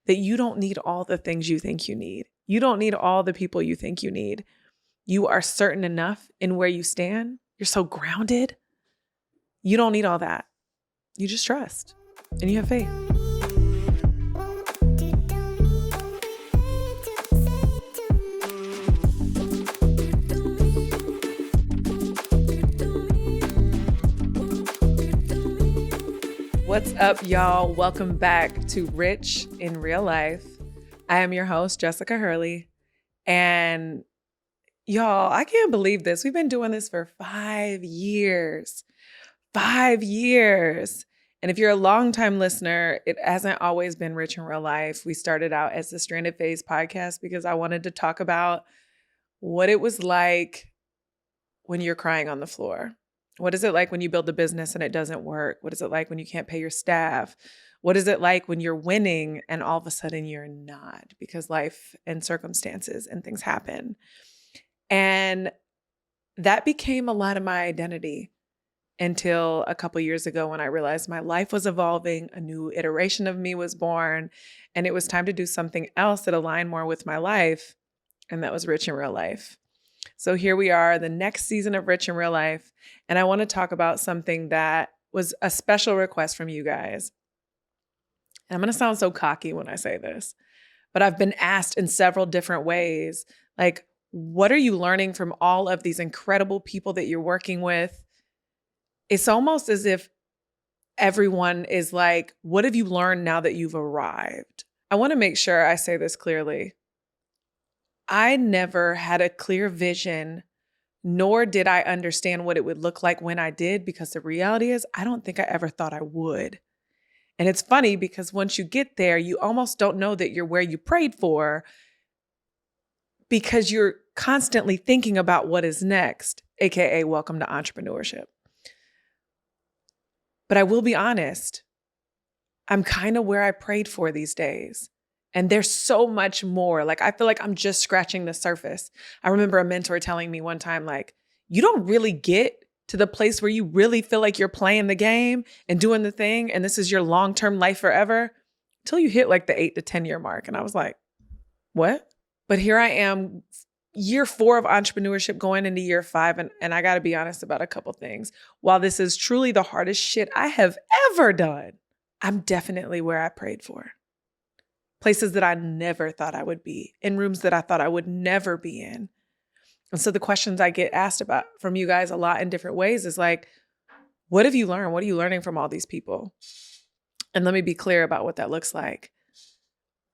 that you don't need all the things you think you need. You don't need all the people you think you need. You are certain enough in where you stand. You're so grounded. You don't need all that. You just trust and you have faith. What's up, y'all? Welcome back to Rich in Real Life. I am your host, Jessica Hurley. And y'all, I can't believe this. We've been doing this for 5 years. 5 years. And if you're a longtime listener, it hasn't always been Rich in Real Life. We started out as the Stranded Phase podcast because I wanted to talk about what it was like when you're crying on the floor. What is it like when you build a business and it doesn't work? What is it like when you can't pay your staff? What is it like when you're winning and all of a sudden you're not because life and circumstances and things happen? And that became a lot of my identity until a couple years ago when I realized my life was evolving, a new iteration of me was born, and it was time to do something else that aligned more with my life, and that was Rich in Real Life. So here we are, the next season of Rich in Real Life, and I want to talk about something that was a special request from you guys. And I'm going to sound so cocky when I say this, but I've been asked in several different ways, like, what are you learning from all of these incredible people that you're working with? It's almost as if everyone is like, what have you learned now that you've arrived? I want to make sure I say this clearly. I never had a clear vision, nor did I understand what it would look like when I did, because the reality is I don't think I ever thought I would. And it's funny because once you get there, you almost don't know that you're where you prayed for because you're constantly thinking about what is next, AKA welcome to entrepreneurship. But I will be honest, I'm kind of where I prayed for these days. And there's so much more. Like, I feel like I'm just scratching the surface. I remember a mentor telling me one time, like, you don't really get to the place where you really feel like you're playing the game and doing the thing, and this is your long-term life forever, until you hit like the 8 to 10 year mark. And I was like, what? But here I am, year 4 of entrepreneurship, going into year 5. And I got to be honest about a couple things. While this is truly the hardest shit I have ever done, I'm definitely where I prayed for. Places that I never thought I would be, in rooms that I thought I would never be in. And so the questions I get asked about from you guys a lot in different ways is like, what have you learned? What are you learning from all these people? And let me be clear about what that looks like.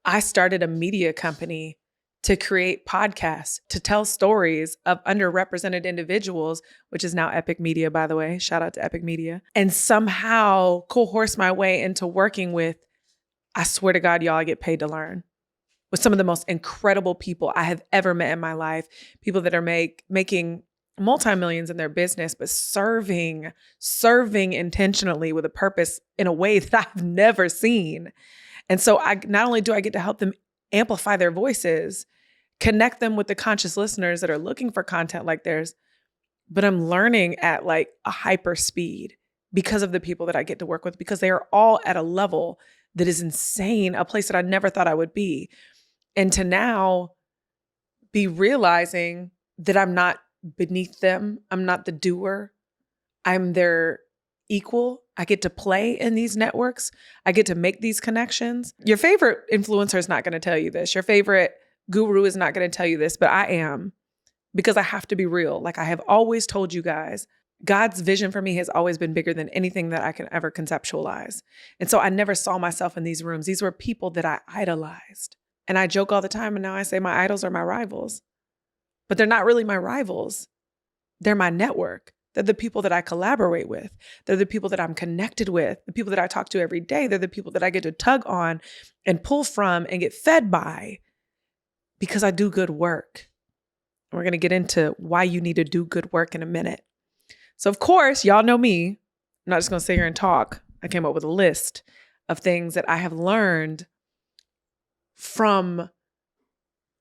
I started a media company to create podcasts, to tell stories of underrepresented individuals, which is now Epic Media, by the way. Shout out to Epic Media. And somehow coerce my way into working with, I swear to God, y'all, I get paid to learn, with some of the most incredible people I have ever met in my life. People that are making multi-millions in their business, but serving intentionally with a purpose in a way that I've never seen. And so not only do I get to help them amplify their voices, connect them with the conscious listeners that are looking for content like theirs, but I'm learning at like a hyper speed because of the people that I get to work with, because they are all at a level that is insane, a place that I never thought I would be. And to now be realizing that I'm not beneath them. I'm not the doer. I'm their equal. I get to play in these networks. I get to make these connections. Your favorite influencer is not going to tell you this. Your favorite guru is not going to tell you this, but I am, because I have to be real. Like I have always told you guys, God's vision for me has always been bigger than anything that I can ever conceptualize. And so I never saw myself in these rooms. These were people that I idolized. And I joke all the time, and now I say my idols are my rivals. But they're not really my rivals. They're my network. They're the people that I collaborate with. They're the people that I'm connected with, the people that I talk to every day. They're the people that I get to tug on and pull from and get fed by because I do good work. We're going to get into why you need to do good work in a minute. So of course, y'all know me. I'm not just going to sit here and talk. I came up with a list of things that I have learned from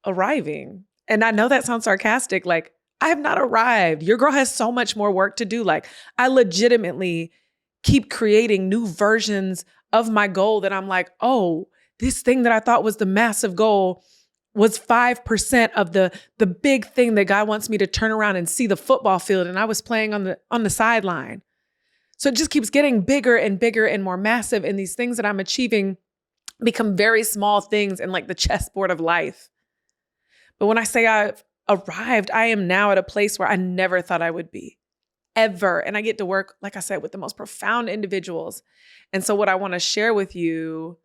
arriving. And I know that sounds sarcastic. Like, I have not arrived. Your girl has so much more work to do. Like, I legitimately keep creating new versions of my goal that I'm like, oh, this thing that I thought was the massive goal was 5% of the big thing that God wants me to turn around and see the football field. And I was playing on the sideline. So it just keeps getting bigger and bigger and more massive. And these things that I'm achieving become very small things in like the chessboard of life. But when I say I've arrived, I am now at a place where I never thought I would be, ever. And I get to work, like I said, with the most profound individuals. And so what I want to share with you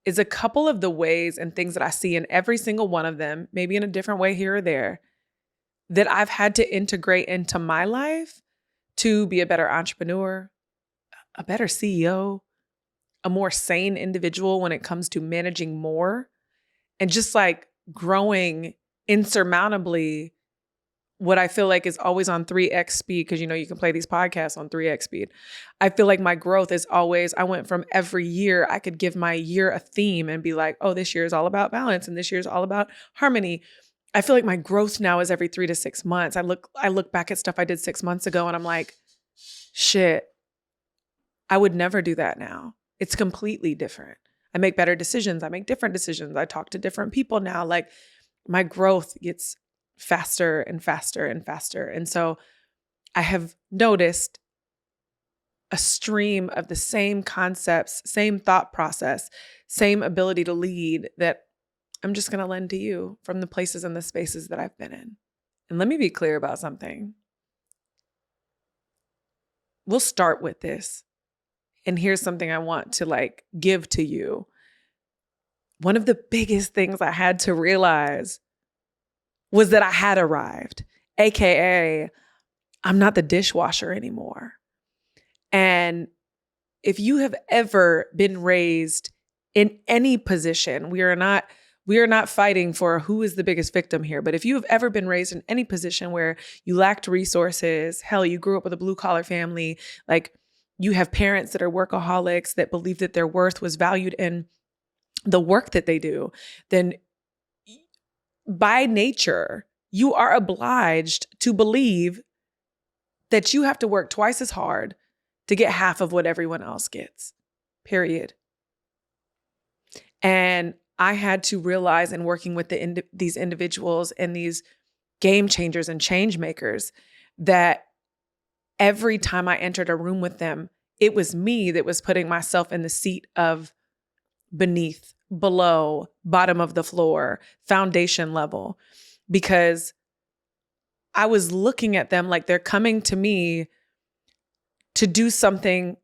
is a couple of the ways and things that I see in every single one of them, maybe in a different way here or there, that I've had to integrate into my life to be a better entrepreneur, a better CEO, a more sane individual when it comes to managing more, and just like growing insurmountably what I feel like is always on 3x speed, because you can play these podcasts on 3x speed. I feel like my growth is always, I went from every year, I could give my year a theme and be like, oh, this year is all about balance and this year is all about harmony. I feel like my growth now is every 3 to 6 months. I look back at stuff I did 6 months ago and I'm like, shit, I would never do that now. It's completely different. I make better decisions. I make different decisions. I talk to different people now. Like my growth gets faster and faster and faster. And so I have noticed a stream of the same concepts, same thought process, same ability to lead that I'm just going to lend to you from the places and the spaces that I've been in. And let me be clear about something. We'll start with this. And here's something I want to give to you. One of the biggest things I had to realize was that I had arrived, AKA, I'm not the dishwasher anymore. And if you have ever been raised in any position, we are not fighting for who is the biggest victim here. But if you have ever been raised in any position where you lacked resources, hell, you grew up with a blue collar family, like you have parents that are workaholics that believe that their worth was valued in the work that they do, then by nature, you are obliged to believe that you have to work twice as hard to get half of what everyone else gets, period. And I had to realize in working with these individuals and these game changers and change makers that every time I entered a room with them, it was me that was putting myself in the seat of beneath, below, bottom of the floor, foundation level, because I was looking at them like they're coming to me to do something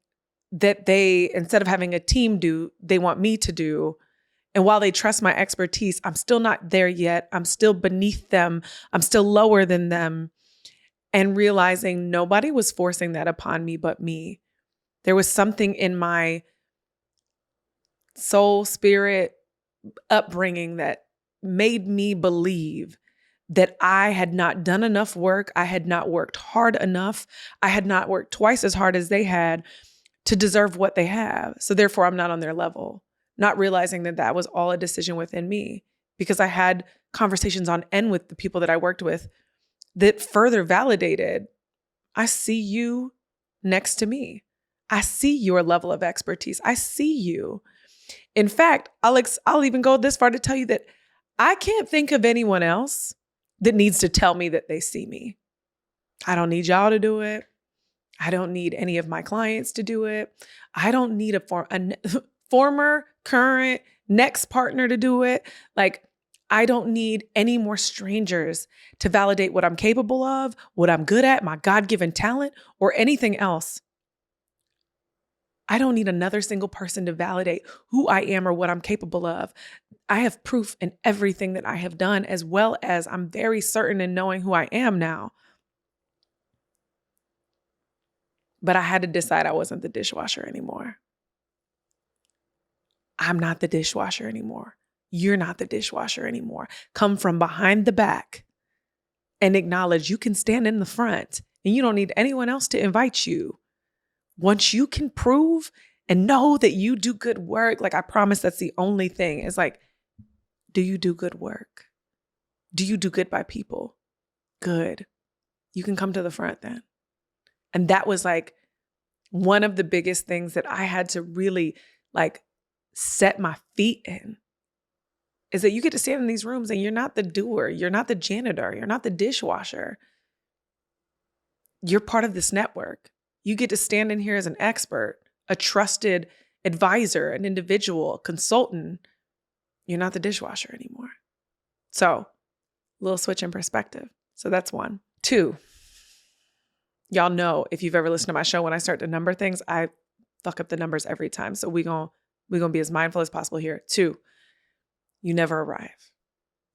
that they, instead of having a team do, they want me to do. And while they trust my expertise, I'm still not there yet. I'm still beneath them. I'm still lower than them. And realizing nobody was forcing that upon me but me. There was something in my soul, spirit, upbringing that made me believe that I had not done enough work. I had not worked hard enough. I had not worked twice as hard as they had to deserve what they have. So therefore, I'm not on their level. Not realizing that that was all a decision within me, because I had conversations on end with the people that I worked with that further validated, I see you next to me. I see your level of expertise. I see you. In fact, I'll even go this far to tell you that I can't think of anyone else that needs to tell me that they see me. I don't need y'all to do it. I don't need any of my clients to do it. I don't need a former, current, next partner to do it. Like, I don't need any more strangers to validate what I'm capable of, what I'm good at, my God-given talent, or anything else. I don't need another single person to validate who I am or what I'm capable of. I have proof in everything that I have done, as well as I'm very certain in knowing who I am now. But I had to decide I wasn't the dishwasher anymore. I'm not the dishwasher anymore. You're not the dishwasher anymore. Come from behind the back and acknowledge you can stand in the front and you don't need anyone else to invite you. Once you can prove and know that you do good work, like I promise that's the only thing. It's like, do you do good work? Do you do good by people? Good. You can come to the front then. And that was like one of the biggest things that I had to really set my feet in is that you get to stand in these rooms and you're not the doer, you're not the janitor, you're not the dishwasher. You're part of this network. You get to stand in here as an expert, a trusted advisor, an individual, consultant. You're not the dishwasher anymore. So, little switch in perspective. So that's 1. 2, y'all know if you've ever listened to my show, when I start to number things, I fuck up the numbers every time. So we're gonna be as mindful as possible here. 2, you never arrive.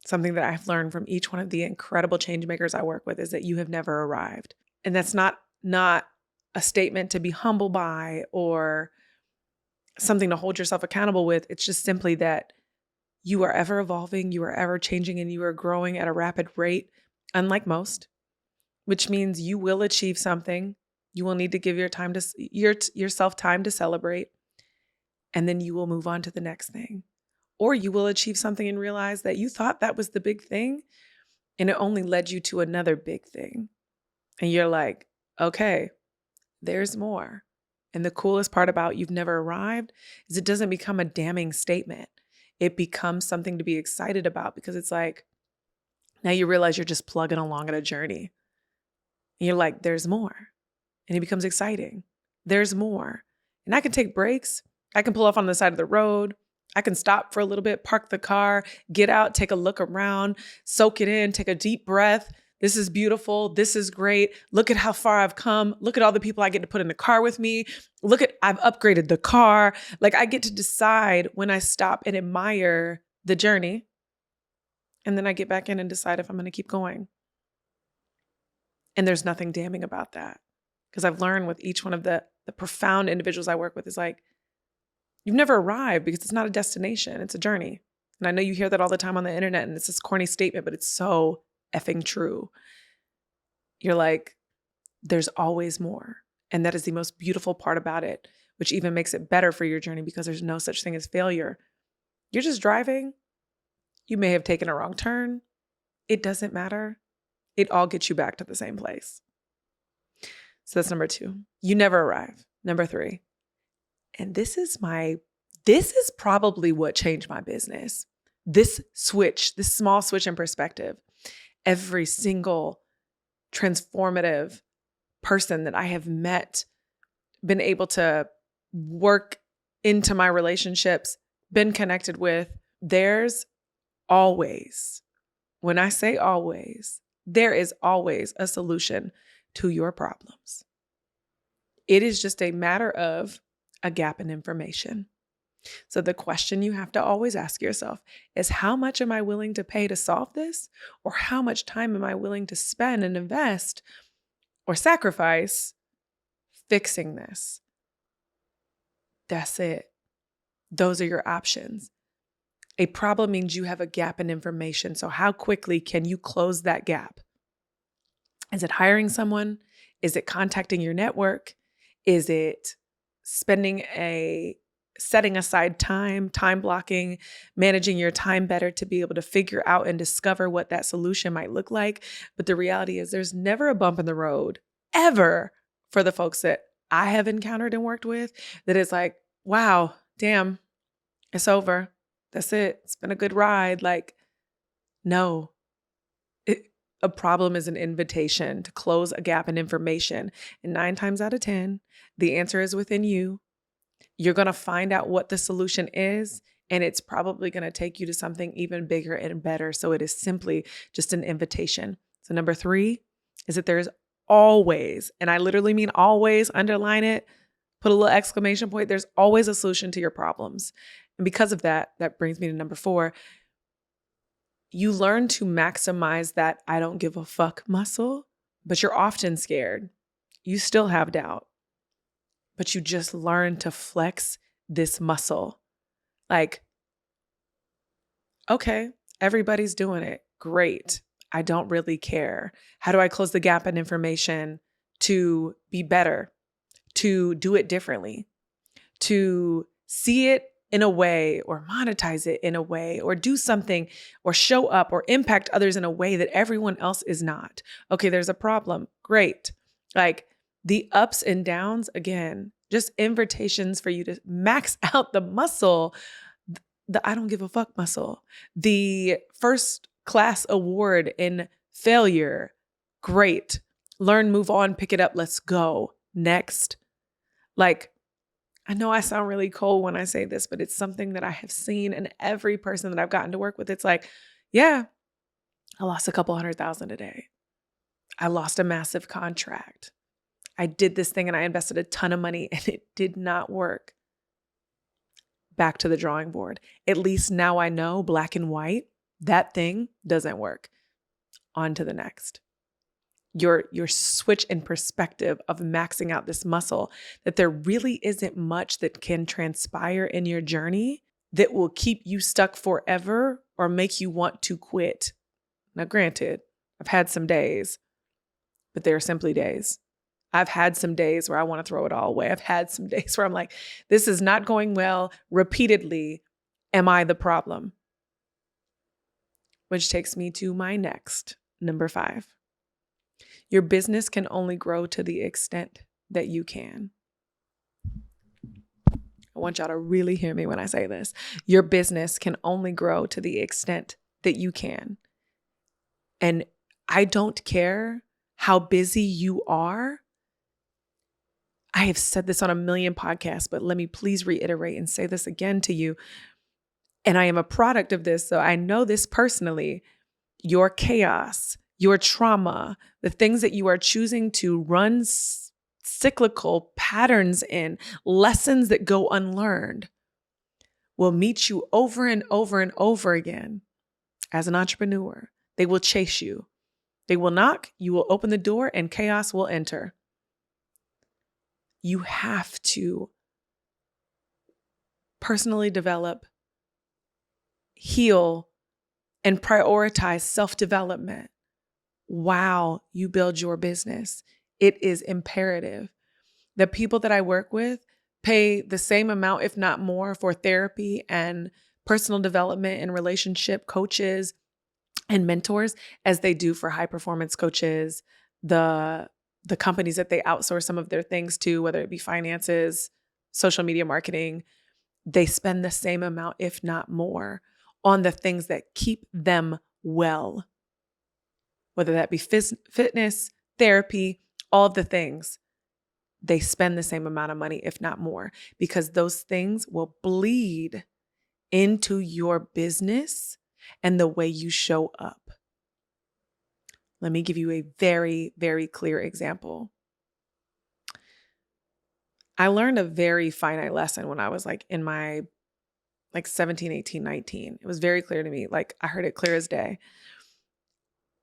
Something that I've learned from each one of the incredible change makers I work with is that you have never arrived. And that's not a statement to be humble by or something to hold yourself accountable with. It's just simply that you are ever evolving, you are ever changing, and you are growing at a rapid rate, unlike most, which means you will achieve something. You will need to give yourself time to celebrate, and then you will move on to the next thing. Or you will achieve something and realize that you thought that was the big thing, and it only led you to another big thing. And you're like, okay, there's more. And the coolest part about you've never arrived is it doesn't become a damning statement. It becomes something to be excited about because it's like, now you realize you're just plugging along at a journey. And you're like, there's more. And it becomes exciting. There's more. And I can take breaks. I can pull off on the side of the road. I can stop for a little bit, park the car, get out, take a look around, soak it in, take a deep breath. This is beautiful. This is great. Look at how far I've come. Look at all the people I get to put in the car with me. I've upgraded the car. Like I get to decide when I stop and admire the journey. And then I get back in and decide if I'm going to keep going. And there's nothing damning about that. Because I've learned with each one of the profound individuals I work with is like, you've never arrived because it's not a destination. It's a journey. And I know you hear that all the time on the internet and it's this corny statement, but it's so effing true. You're like, there's always more. And that is the most beautiful part about it, which even makes it better for your journey because there's no such thing as failure. You're just driving. You may have taken a wrong turn. It doesn't matter. It all gets you back to the same place. So that's number 2. You never arrive. Number 3. And this is probably what changed my business. This small switch in perspective. Every single transformative person that I have met, been able to work into my relationships, been connected with, there's always, when I say always, there is always a solution to your problems. It is just a matter of a gap in information. So the question you have to always ask yourself is, how much am I willing to pay to solve this? Or how much time am I willing to spend and invest or sacrifice fixing this? That's it. Those are your options. A problem means you have a gap in information. So how quickly can you close that gap? Is it hiring someone? Is it contacting your network? Is it setting aside time blocking, managing your time better to be able to figure out and discover what that solution might look like? But the reality is there's never a bump in the road ever for the folks that I have encountered and worked with that is like, wow, damn, it's over. That's it. It's been a good ride. Like, no. A problem is an invitation to close a gap in information. And 9 times out of 10, the answer is within you. You're going to find out what the solution is, and it's probably going to take you to something even bigger and better. So it is simply just an invitation. So number 3 is that there's always, and I literally mean always, underline it, put a little exclamation point, there's always a solution to your problems. And because of that, that brings me to number 4. You learn to maximize that I don't give a fuck muscle, but you're often scared. You still have doubt, but you just learn to flex this muscle. Like, okay, everybody's doing it. Great. I don't really care. How do I close the gap in information to be better, to do it differently, to see it in a way or monetize it in a way or do something or show up or impact others in a way that everyone else is not? Okay, there's a problem. Great. Like the ups and downs, again, just invitations for you to max out the muscle, the I don't give a fuck muscle, the first class award in failure. Great. Learn, move on, pick it up. Let's go. Next. Like, I know I sound really cold when I say this, but it's something that I have seen in every person that I've gotten to work with. It's like, yeah, I lost a couple $100,000 a day. I lost a massive contract. I did this thing and I invested a ton of money and it did not work. Back to the drawing board. At least now I know, black and white, that thing doesn't work. On to the next. Your switch in perspective of maxing out this muscle, that there really isn't much that can transpire in your journey that will keep you stuck forever or make you want to quit. Now, granted, I've had some days, but they are simply days. I've had some days where I want to throw it all away. I've had some days where I'm like, this is not going well repeatedly. Am I the problem? Which takes me to my next, number 5. Your business can only grow to the extent that you can. I want y'all to really hear me when I say this. Your business can only grow to the extent that you can. And I don't care how busy you are. I have said this on a million podcasts, but let me please reiterate and say this again to you. And I am a product of this, so I know this personally. Your chaos, your trauma, the things that you are choosing to run cyclical patterns in, lessons that go unlearned, will meet you over and over and over again as an entrepreneur. They will chase you. They will knock, you will open the door, and chaos will enter. You have to personally develop, heal, and prioritize self-development while you build your business. It is imperative. The people that I work with pay the same amount, if not more, for therapy and personal development and relationship coaches and mentors as they do for high performance coaches, the companies that they outsource some of their things to, whether it be finances, social media marketing. They spend the same amount, if not more, on the things that keep them well. Whether that be fitness, therapy, all of the things, they spend the same amount of money, if not more, because those things will bleed into your business and the way you show up. Let me give you a very, very clear example. I learned a very finite lesson when I was in my 17, 18, 19. It was very clear to me. I heard it clear as day.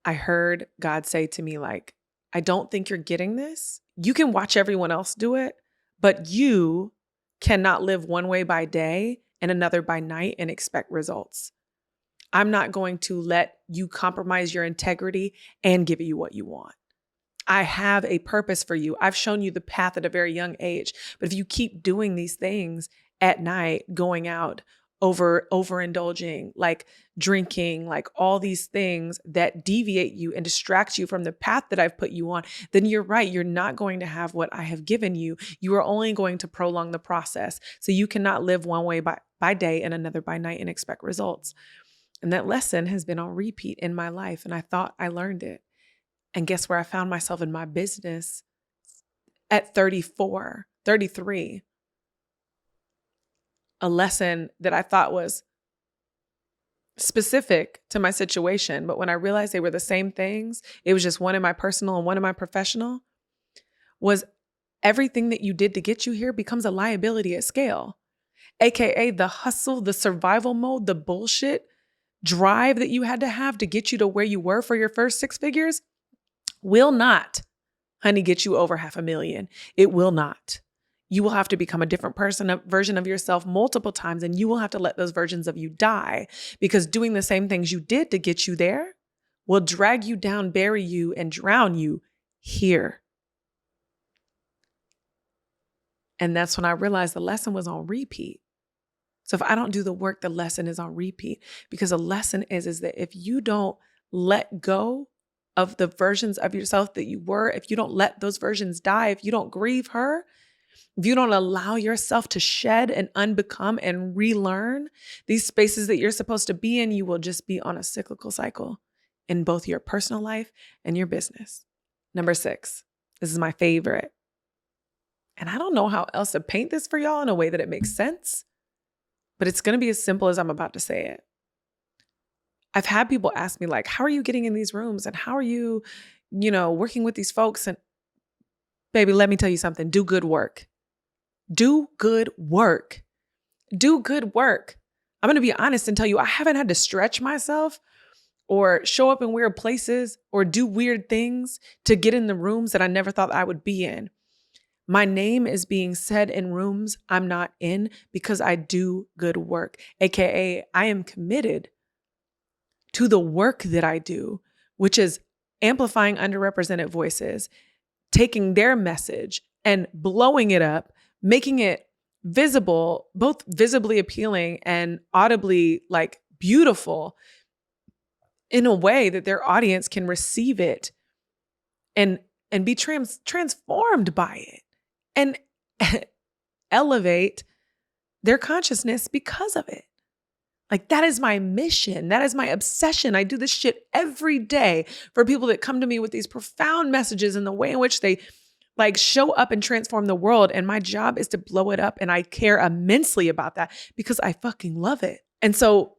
I heard God say to me, I don't think you're getting this. You can watch everyone else do it, but you cannot live one way by day and another by night and expect results. I'm not going to let you compromise your integrity and give you what you want. I have a purpose for you. I've shown you the path at a very young age. But if you keep doing these things at night, going out, overindulging, drinking, all these things that deviate you and distract you from the path that I've put you on, then you're right. You're not going to have what I have given you. You are only going to prolong the process. So you cannot live one way by day and another by night and expect results. And that lesson has been on repeat in my life. And I thought I learned it. And guess where I found myself in my business at 34, 33? A lesson that I thought was specific to my situation. But when I realized they were the same things, it was just one in my personal and one in my professional, was everything that you did to get you here becomes a liability at scale. AKA the hustle, the survival mode, the bullshit drive that you had to have to get you to where you were for your first 6 figures will not, honey, get you over $500,000. It will not. You will have to become a different person, a version of yourself multiple times, and you will have to let those versions of you die, because doing the same things you did to get you there will drag you down, bury you, and drown you here. And that's when I realized the lesson was on repeat. So if I don't do the work, the lesson is on repeat, because a lesson is that if you don't let go of the versions of yourself that you were, if you don't let those versions die, if you don't grieve her, if you don't allow yourself to shed and unbecome and relearn these spaces that you're supposed to be in, you will just be on a cyclical cycle in both your personal life and your business. Number 6, this is my favorite. And I don't know how else to paint this for y'all in a way that it makes sense, but it's going to be as simple as I'm about to say it. I've had people ask me like, how are you getting in these rooms? And how are you, working with these folks? And baby, let me tell you something. Do good work. Do good work. Do good work. I'm going to be honest and tell you, I haven't had to stretch myself or show up in weird places or do weird things to get in the rooms that I never thought I would be in. My name is being said in rooms I'm not in because I do good work, AKA I am committed to the work that I do, which is amplifying underrepresented voices, taking their message and blowing it up, making it visible, both visibly appealing and audibly like beautiful in a way that their audience can receive it and be transformed by it and elevate their consciousness because of it. Like that is my mission. That is my obsession. I do this shit every day for people that come to me with these profound messages and the way in which they like show up and transform the world. And my job is to blow it up. And I care immensely about that because I fucking love it. And so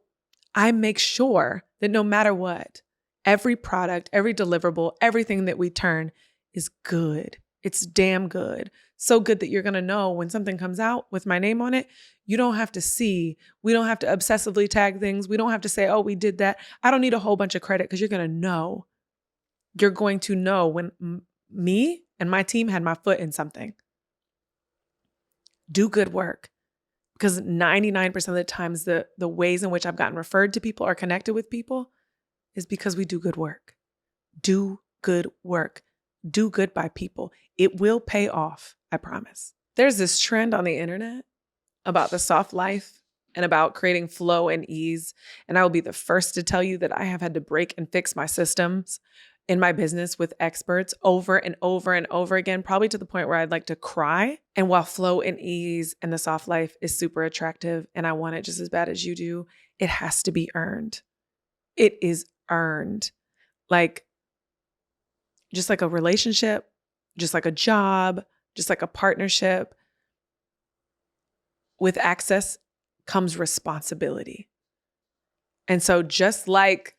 I make sure that no matter what, every product, every deliverable, everything that we turn is good. It's damn good. So good that you're going to know when something comes out with my name on it. You don't have to see. We don't have to obsessively tag things. We don't have to say, oh, we did that. I don't need a whole bunch of credit because you're going to know. You're going to know when me and my team had my foot in something. Do good work. Because 99% of the times, the ways in which I've gotten referred to people or connected with people is because we do good work. Do good work. Do good by people. It will pay off, I promise. There's this trend on the internet about the soft life and about creating flow and ease. And I will be the first to tell you that I have had to break and fix my systems in my business with experts over and over and over again, probably to the point where I'd like to cry. And while flow and ease and the soft life is super attractive and I want it just as bad as you do, it has to be earned. It is earned. Like, just like a relationship, just like a job, just like a partnership, with access comes responsibility. And so just like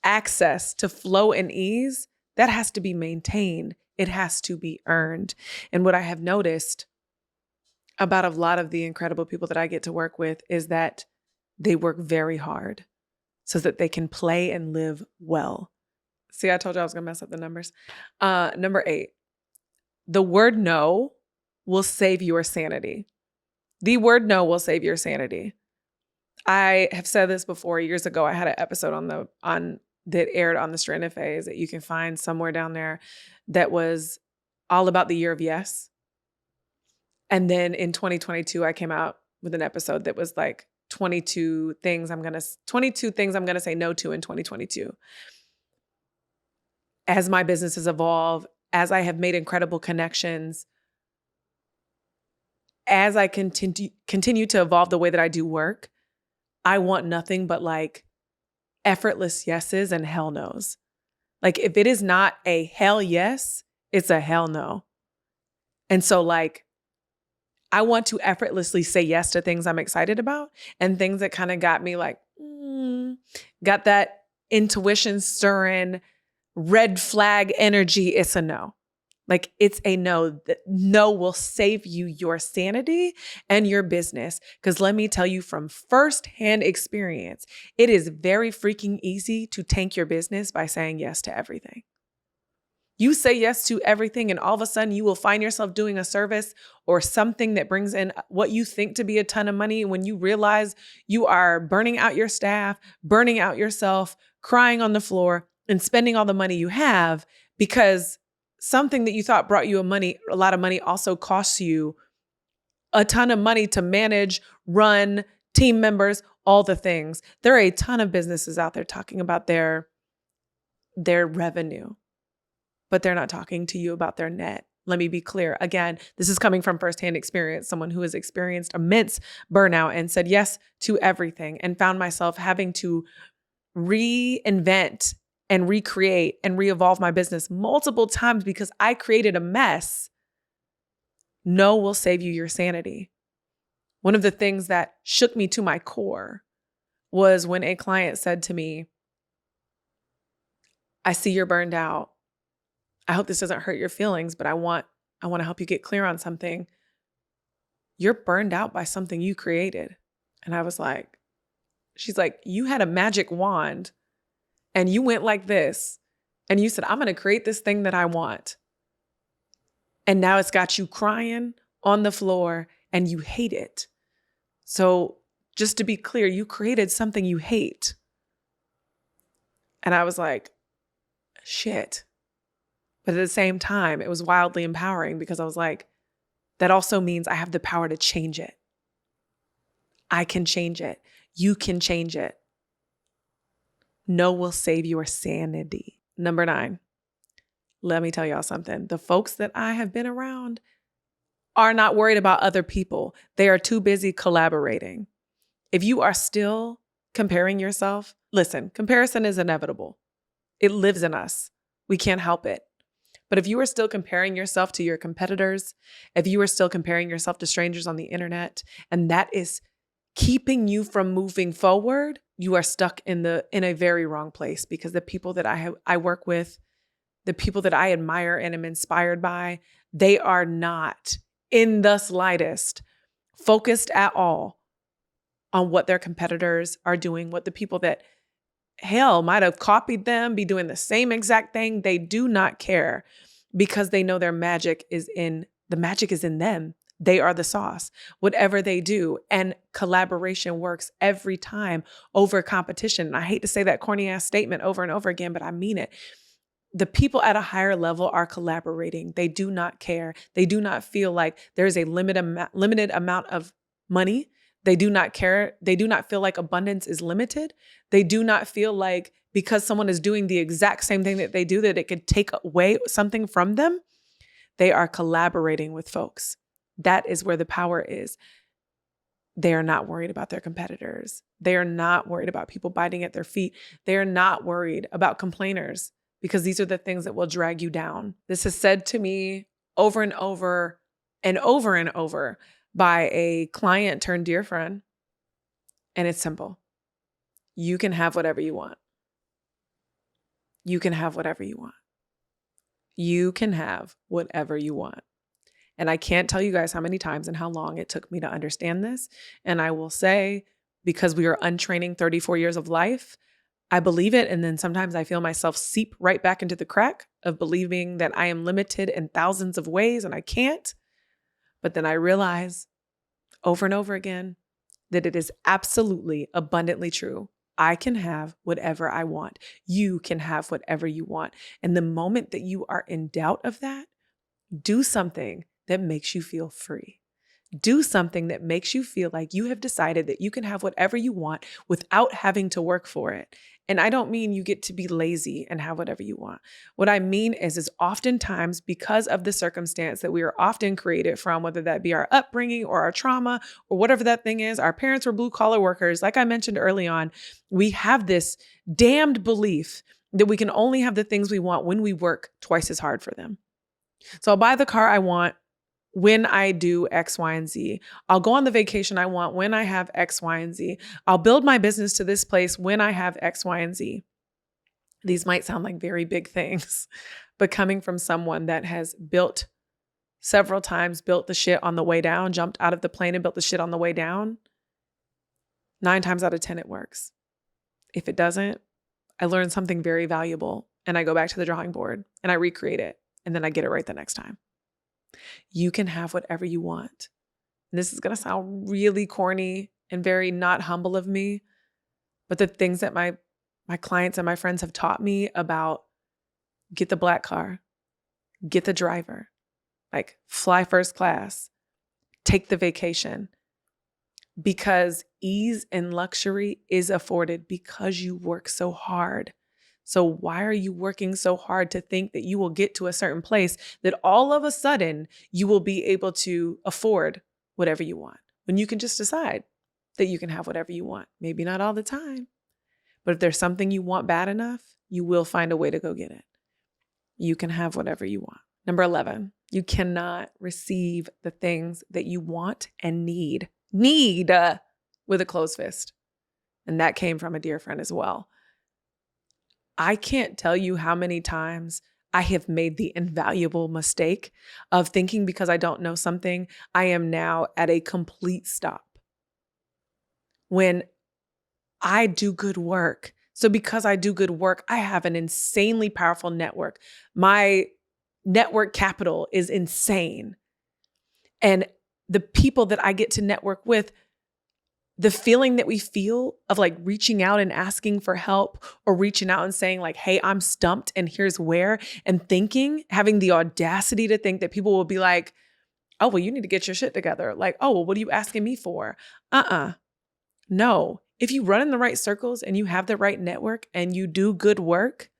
access to flow and ease, that has to be maintained. It has to be earned. And what I have noticed about a lot of the incredible people that I get to work with is that they work very hard so that they can play and live well. See, I told you I was going to mess up the numbers. Number 8, the word no will save your sanity. The word no will save your sanity. I have said this before. Years ago, I had an episode that aired on the Stranded Phase that you can find somewhere down there that was all about the year of yes. And then in 2022, I came out with an episode that was like 22 things I'm going to say no to in 2022. As my business has evolved, as I have made incredible connections, as I continue to evolve the way that I do work, I want nothing but like effortless yeses and hell no's. Like if it is not a hell yes, it's a hell no. And so like, I want to effortlessly say yes to things I'm excited about and things that kind of got me like, got that intuition stirring, red flag energy. It's a no. Like it's a no. That no will save you your sanity and your business. Because let me tell you from firsthand experience, it is very freaking easy to tank your business by saying yes to everything. You say yes to everything and all of a sudden you will find yourself doing a service or something that brings in what you think to be a ton of money when you realize you are burning out your staff, burning out yourself, crying on the floor, and spending all the money you have because something that you thought brought you a lot of money also costs you a ton of money to manage, run, team members, all the things. There are a ton of businesses out there talking about their revenue, but they're not talking to you about their net. Let me be clear. Again, this is coming from firsthand experience, someone who has experienced immense burnout and said yes to everything and found myself having to reinvent and recreate and re-evolve my business multiple times because I created a mess. No will save you your sanity. One of the things that shook me to my core was when a client said to me, I see you're burned out. I hope this doesn't hurt your feelings, but I want to help you get clear on something. You're burned out by something you created. And I was like, she's like, you had a magic wand and you went like this and you said, I'm going to create this thing that I want. And now it's got you crying on the floor and you hate it. So just to be clear, you created something you hate. And I was like, shit. But at the same time, it was wildly empowering because I was like, that also means I have the power to change it. I can change it. You can change it. No will save your sanity. Number 9, let me tell y'all something. The folks that I have been around are not worried about other people. They are too busy collaborating. If you are still comparing yourself, listen, comparison is inevitable. It lives in us. We can't help it. But if you are still comparing yourself to your competitors, if you are still comparing yourself to strangers on the internet, and that is keeping you from moving forward, you are stuck in a very wrong place because the people that I work with, the people that I admire and am inspired by, they are not in the slightest focused at all on what their competitors are doing, what the people that hell might have copied them be doing the same exact thing. They do not care because they know their magic is in them. They are the sauce, whatever they do. And collaboration works every time over competition. And I hate to say that corny ass statement over and over again, but I mean it. The people at a higher level are collaborating. They do not care. They do not feel like there's a limited amount of money. They do not care. They do not feel like abundance is limited. They do not feel like because someone is doing the exact same thing that they do, that it could take away something from them. They are collaborating with folks. That is where the power is. They are not worried about their competitors. They are not worried about people biting at their feet. They are not worried about complainers because these are the things that will drag you down. This is said to me over and over and over and over by a client turned dear friend. And it's simple. You can have whatever you want. You can have whatever you want. You can have whatever you want. And I can't tell you guys how many times and how long it took me to understand this. And I will say, because we are untraining 34 years of life, I believe it. And then sometimes I feel myself seep right back into the crack of believing that I am limited in thousands of ways and I can't. But then I realize over and over again that it is absolutely abundantly true. I can have whatever I want. You can have whatever you want. And the moment that you are in doubt of that, do something that makes you feel free. Do something that makes you feel like you have decided that you can have whatever you want without having to work for it. And I don't mean you get to be lazy and have whatever you want. What I mean is oftentimes because of the circumstance that we are often created from, whether that be our upbringing or our trauma or whatever that thing is, our parents were blue collar workers. Like I mentioned early on, we have this damned belief that we can only have the things we want when we work twice as hard for them. So I'll buy the car I want when I do X, Y, and Z. I'll go on the vacation I want when I have X, Y, and Z. I'll build my business to this place when I have X, Y, and Z. These might sound like very big things, but coming from someone that has built several times, built the shit on the way down, jumped out of the plane and built the shit on the way down, 9 times out of 10, it works. If it doesn't, I learn something very valuable and I go back to the drawing board and I recreate it and then I get it right the next time. You can have whatever you want. And this is going to sound really corny and very not humble of me, but the things that my clients and my friends have taught me about get the black car, get the driver, like fly first class, take the vacation, because ease and luxury is afforded because you work so hard. So why are you working so hard to think that you will get to a certain place that all of a sudden you will be able to afford whatever you want when you can just decide that you can have whatever you want? Maybe not all the time, but if there's something you want bad enough, you will find a way to go get it. You can have whatever you want. Number 11, you cannot receive the things that you want and need with a closed fist. And that came from a dear friend as well. I can't tell you how many times I have made the invaluable mistake of thinking because I don't know something, I am now at a complete stop. When I do good work. So because I do good work, I have an insanely powerful network. My network capital is insane. And the people that I get to network with, the feeling that we feel of like reaching out and asking for help, or reaching out and saying like, hey, I'm stumped and here's where, and having the audacity to think that people will be like, oh, well, you need to get your shit together. Like, oh, well, what are you asking me for? No. If you run in the right circles and you have the right network and you do good work,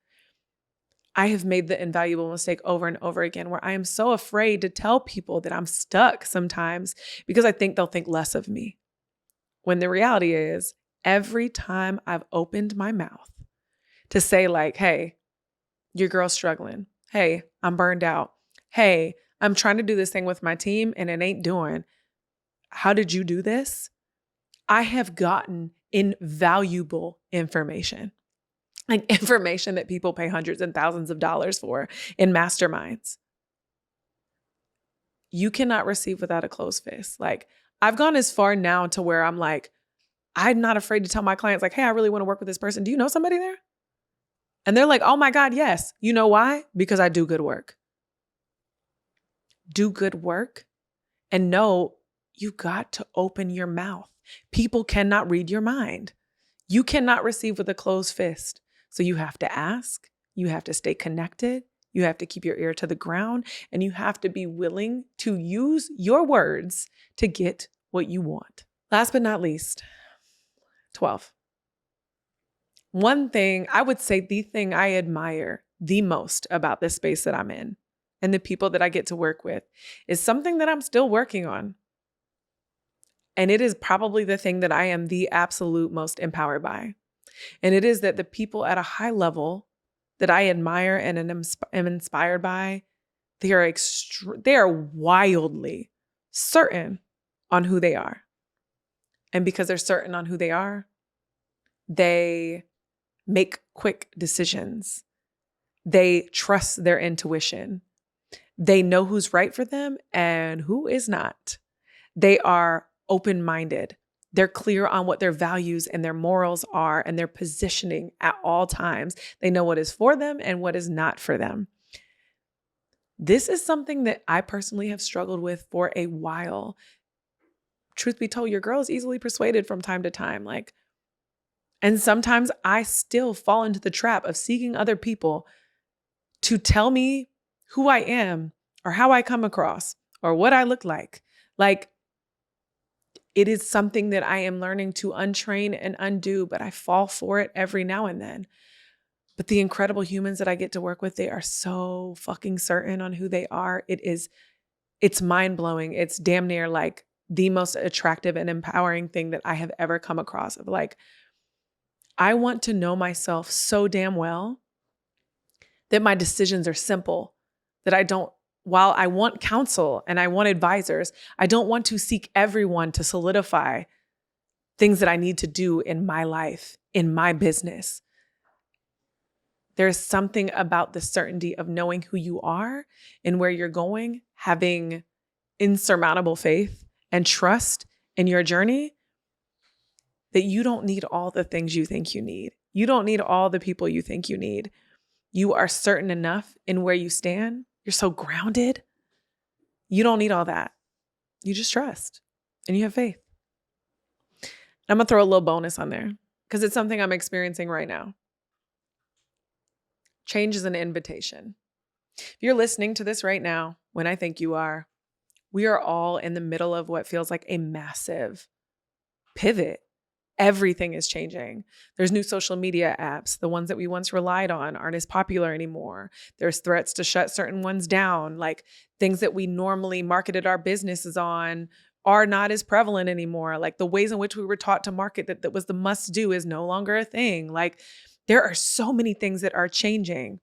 I have made the invaluable mistake over and over again where I am so afraid to tell people that I'm stuck sometimes because I think they'll think less of me. When the reality is, every time I've opened my mouth to say like, hey, your girl's struggling. Hey, I'm burned out. Hey, I'm trying to do this thing with my team and it ain't doing. How did you do this? I have gotten invaluable information, like information that people pay hundreds and thousands of dollars for in masterminds. You cannot receive without a closed fist. Like, I've gone as far now to where I'm like, I'm not afraid to tell my clients like, hey, I really want to work with this person. Do you know somebody there? And they're like, oh my God, yes. You know why? Because I do good work. Do good work and know you got to open your mouth. People cannot read your mind. You cannot receive with a closed fist. So you have to ask, you have to stay connected, you have to keep your ear to the ground, and you have to be willing to use your words to get what you want. Last but not least, 12. One thing, I would say the thing I admire the most about this space that I'm in and the people that I get to work with is something that I'm still working on. And it is probably the thing that I am the absolute most empowered by. And it is that the people at a high level that I admire and am inspired by, they are wildly certain on who they are. And because they're certain on who they are, they make quick decisions. They trust their intuition. They know who's right for them and who is not. They are open-minded. They're clear on what their values and their morals are and their positioning at all times. They know what is for them and what is not for them. This is something that I personally have struggled with for a while. Truth be told, your girl is easily persuaded from time to time. And sometimes I still fall into the trap of seeking other people to tell me who I am or how I come across or what I look like. It is something that I am learning to untrain and undo, but I fall for it every now and then. But the incredible humans that I get to work with, they are so fucking certain on who they are. It's mind-blowing. It's damn near like the most attractive and empowering thing that I have ever come across of like, I want to know myself so damn well that my decisions are simple, that while I want counsel and I want advisors, I don't want to seek everyone to solidify things that I need to do in my life, in my business. There's something about the certainty of knowing who you are and where you're going, having insurmountable faith and trust in your journey, that you don't need all the things you think you need. You don't need all the people you think you need. You are certain enough in where you stand. You're so grounded. You don't need all that. You just trust and you have faith. I'm going to throw a little bonus on there because it's something I'm experiencing right now. Change is an invitation. If you're listening to this right now, when I think you are, we are all in the middle of what feels like a massive pivot. Everything is changing. There's new social media apps. The ones that we once relied on aren't as popular anymore. There's threats to shut certain ones down. Like things that we normally marketed our businesses on are not as prevalent anymore. Like the ways in which we were taught to market that was the must do is no longer a thing. Like there are so many things that are changing.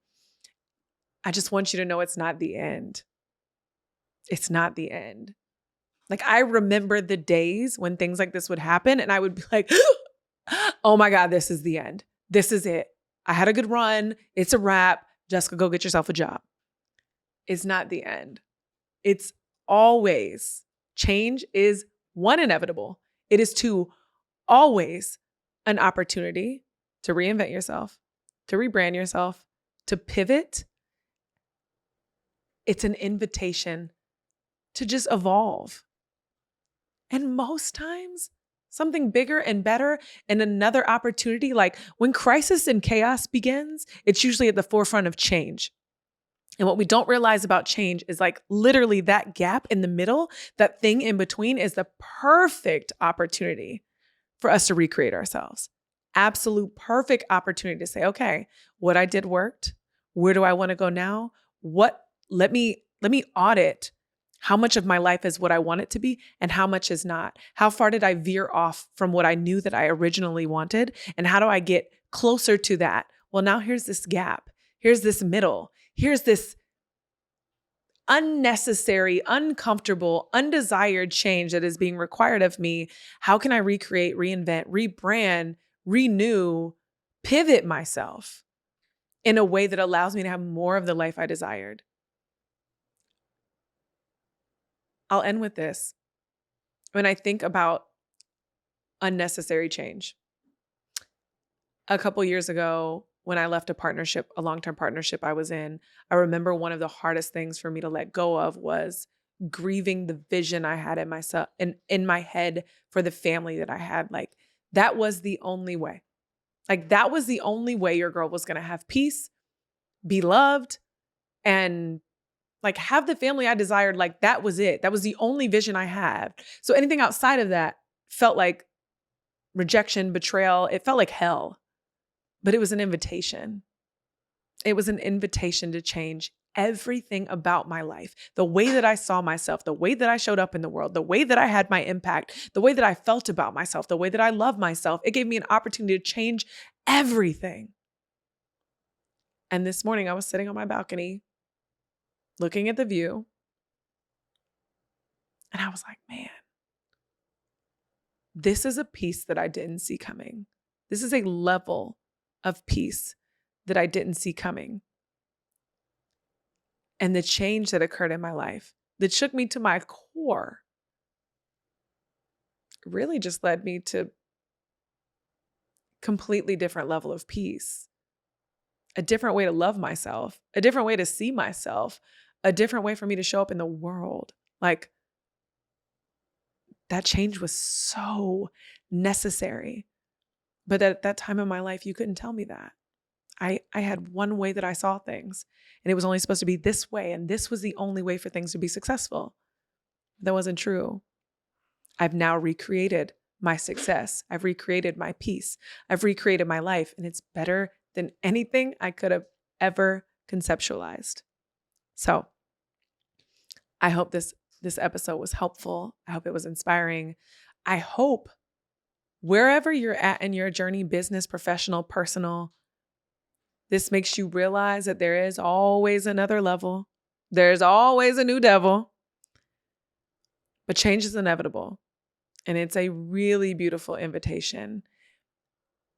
I just want you to know it's not the end. It's not the end. Like I remember the days when things like this would happen and I would be like, oh my God, this is the end. This is it. I had a good run. It's a wrap. Jessica, go get yourself a job. It's not the end. It's always, change is one, inevitable. It is two, always an opportunity to reinvent yourself, to rebrand yourself, to pivot. It's an invitation to just evolve. And most times, something bigger and better and another opportunity, like when crisis and chaos begins, it's usually at the forefront of change. And what we don't realize about change is like literally that gap in the middle, that thing in between is the perfect opportunity for us to recreate ourselves. Absolute perfect opportunity to say, okay, what I did worked. Where do I want to go now? Let me audit how much of my life is what I want it to be and how much is not. How far did I veer off from what I knew that I originally wanted? And how do I get closer to that? Well, now here's this gap. Here's this middle. Here's this unnecessary, uncomfortable, undesired change that is being required of me. How can I recreate, reinvent, rebrand, renew, pivot myself in a way that allows me to have more of the life I desired? I'll end with this. When I think about unnecessary change, a couple years ago, when I left a long-term partnership I was in, I remember one of the hardest things for me to let go of was grieving the vision I had in myself in my head for the family that I had. Like that was the only way. Like that was the only way your girl was going to have peace, be loved, and like have the family I desired. Like that was it. That was the only vision I had. So anything outside of that felt like rejection, betrayal. It felt like hell, but it was an invitation. It was an invitation to change everything about my life, the way that I saw myself, the way that I showed up in the world, the way that I had my impact, the way that I felt about myself, the way that I love myself. It gave me an opportunity to change everything. And this morning I was sitting on my balcony looking at the view. And I was like, man, this is a peace that I didn't see coming. This is a level of peace that I didn't see coming. And the change that occurred in my life that shook me to my core really just led me to completely different level of peace, a different way to love myself, a different way to see myself, a different way for me to show up in the world. Like that change was so necessary. But at that time in my life, you couldn't tell me that. I had one way that I saw things, and it was only supposed to be this way. And this was the only way for things to be successful. That wasn't true. I've now recreated my success. I've recreated my peace. I've recreated my life, and it's better than anything I could have ever conceptualized. So I hope this episode was helpful. I hope it was inspiring. I hope wherever you're at in your journey, business, professional, personal, this makes you realize that there is always another level. There's always a new devil. But change is inevitable. And it's a really beautiful invitation.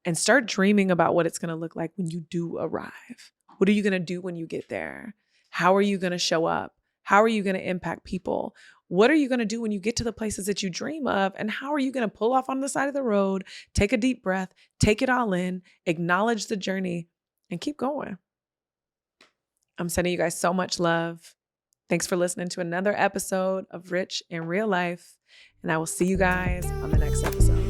And start dreaming about what it's going to look like when you do arrive. What are you going to do when you get there? How are you going to show up? How are you going to impact people? What are you going to do when you get to the places that you dream of? And how are you going to pull off on the side of the road, take a deep breath, take it all in, acknowledge the journey, and keep going? I'm sending you guys so much love. Thanks for listening to another episode of Rich in Real Life. And I will see you guys on the next episode.